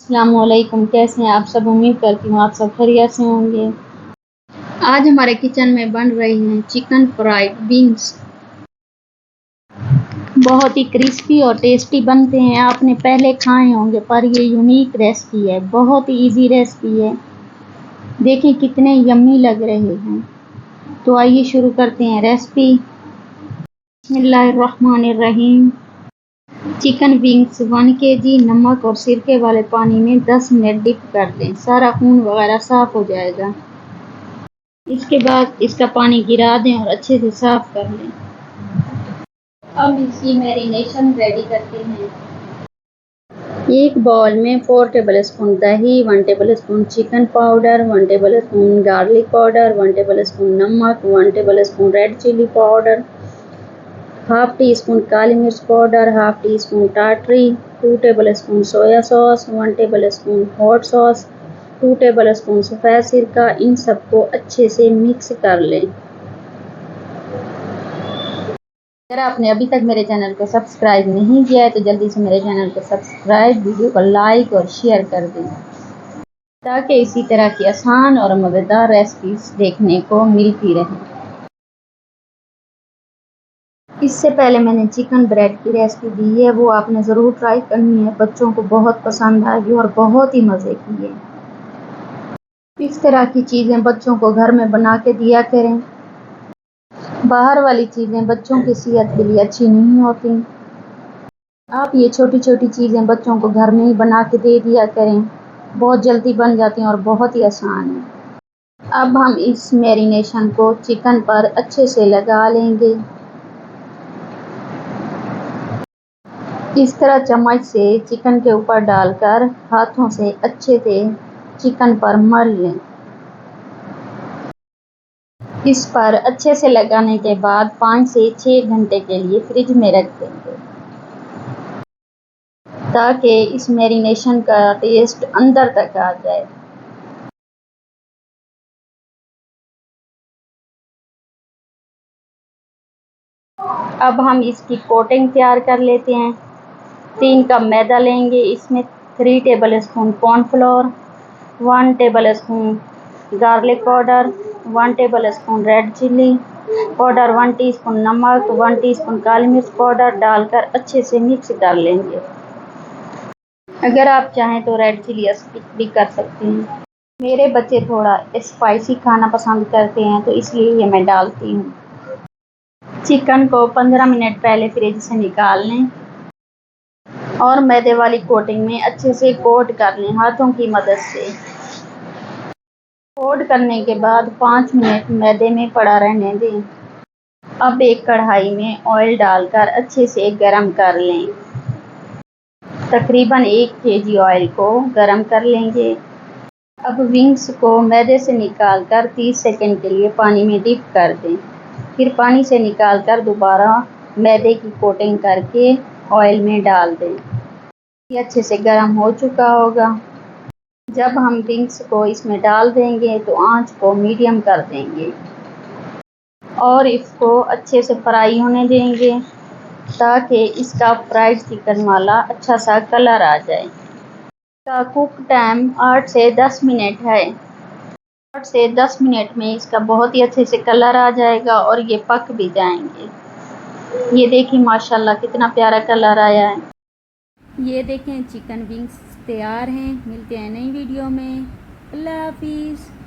अस्सलामुअलैकुम, कैसे हैं आप सब। उम्मीद करती हूँ आप सब खैरियत से होंगे। आज हमारे किचन में बन रही हैं चिकन फ्राइड विंग्स। बहुत ही क्रिस्पी और टेस्टी बनते हैं। आपने पहले खाए होंगे पर ये यूनिक रेसिपी है, बहुत ही इजी रेसिपी है। देखिए कितने यम्मी लग रहे हैं। तो आइए शुरू करते हैं रेसिपी। बिस्मिल्लाहिर्रहमानिर्रहीम। चिकन विंग्स 1 kg नमक और सिरके वाले पानी में 10 मिनट डिप कर दें, सारा खून वगैरह साफ हो जाएगा। इसके बाद इसका पानी गिरा दें और अच्छे से साफ कर लें। अब इसकी मैरिनेशन रेडी करते हैं। एक बाउल में 4 टेबलस्पून दही, 1 tablespoon chicken powder, 1 tablespoon garlic powder, 1 tablespoon नमक, 1 tablespoon red chilli powder, half teaspoon काली मिर्च पाउडर, हाफ टी स्पून टाटरी, 2 tablespoon soya sauce, 1 tablespoon hot sauce, 2 tablespoon सफ़ेद सिरका। इन सबको अच्छे से मिक्स कर लें। अगर आपने अभी तक मेरे चैनल को सब्सक्राइब नहीं किया है तो जल्दी से मेरे चैनल को सब्सक्राइब, वीडियो को लाइक और शेयर कर दें ताकि इसी तरह की आसान और मज़ेदार रेसिपीज देखने को मिलती रहे। इससे पहले मैंने चिकन ब्रेड की रेसिपी दी है, वो आपने ज़रूर ट्राई करनी है। बच्चों को बहुत पसंद आएगी और बहुत ही मज़े की है। इस तरह की चीज़ें बच्चों को घर में बना के दिया करें। बाहर वाली चीज़ें बच्चों की सेहत के लिए अच्छी नहीं होती। आप ये छोटी छोटी चीज़ें बच्चों को घर में ही बना के दे दिया करें, बहुत जल्दी बन जाती हैं और बहुत ही आसान है। अब हम इस मैरिनेशन को चिकन पर अच्छे से लगा लेंगे। इस तरह चम्मच से चिकन के ऊपर डालकर हाथों से अच्छे से चिकन पर मल लें। इस पर अच्छे से लगाने के बाद 5 से 6 घंटे के लिए फ्रिज में रख देंगे ताकि इस मैरिनेशन का टेस्ट अंदर तक आ जाए। अब हम इसकी कोटिंग तैयार कर लेते हैं। 3 कप मैदा लेंगे, इसमें 3 tablespoon cornflour, 1 tablespoon garlic powder, 1 tablespoon red chilli powder, 1 teaspoon नमक, 1 टीस्पून काली मिर्च पाउडर डालकर अच्छे से मिक्स कर लेंगे। अगर आप चाहें तो रेड चिली स्किप भी कर सकते हैं। मेरे बच्चे थोड़ा स्पाइसी खाना पसंद करते हैं तो इसलिए ये मैं डालती हूँ। चिकन को 15 मिनट पहले फ्रिज से निकाल लें और मैदे वाली कोटिंग में अच्छे से कोट कर लें हाथों की मदद से। कोट करने के बाद 5 मिनट मैदे में पड़ा रहने दें। अब एक कढ़ाई में ऑयल डालकर अच्छे से गरम कर लें। तकरीबन 1 kg ऑयल को गरम कर लेंगे। अब विंग्स को मैदे से निकालकर 30 सेकंड के लिए पानी में डिप कर दें। फिर पानी से निकालकर दोबारा मैदे की कोटिंग करके ऑयल में डाल दें। ये अच्छे से गर्म हो चुका होगा। जब हम विंग्स को इसमें डाल देंगे तो आंच को मीडियम कर देंगे और इसको अच्छे से फ्राई होने देंगे ताकि इसका फ्राइड चिकन वाला अच्छा सा कलर आ जाए। इसका कुक टाइम 8 से 10 मिनट है। 8 से 10 मिनट में इसका बहुत ही अच्छे से कलर आ जाएगा और ये पक भी जाएंगे। ये देखिए माशाल्लाह कितना प्यारा कलर आया है। ये देखें चिकन विंग्स तैयार हैं। मिलते हैं नई वीडियो में। अल्लाह हाफिज़।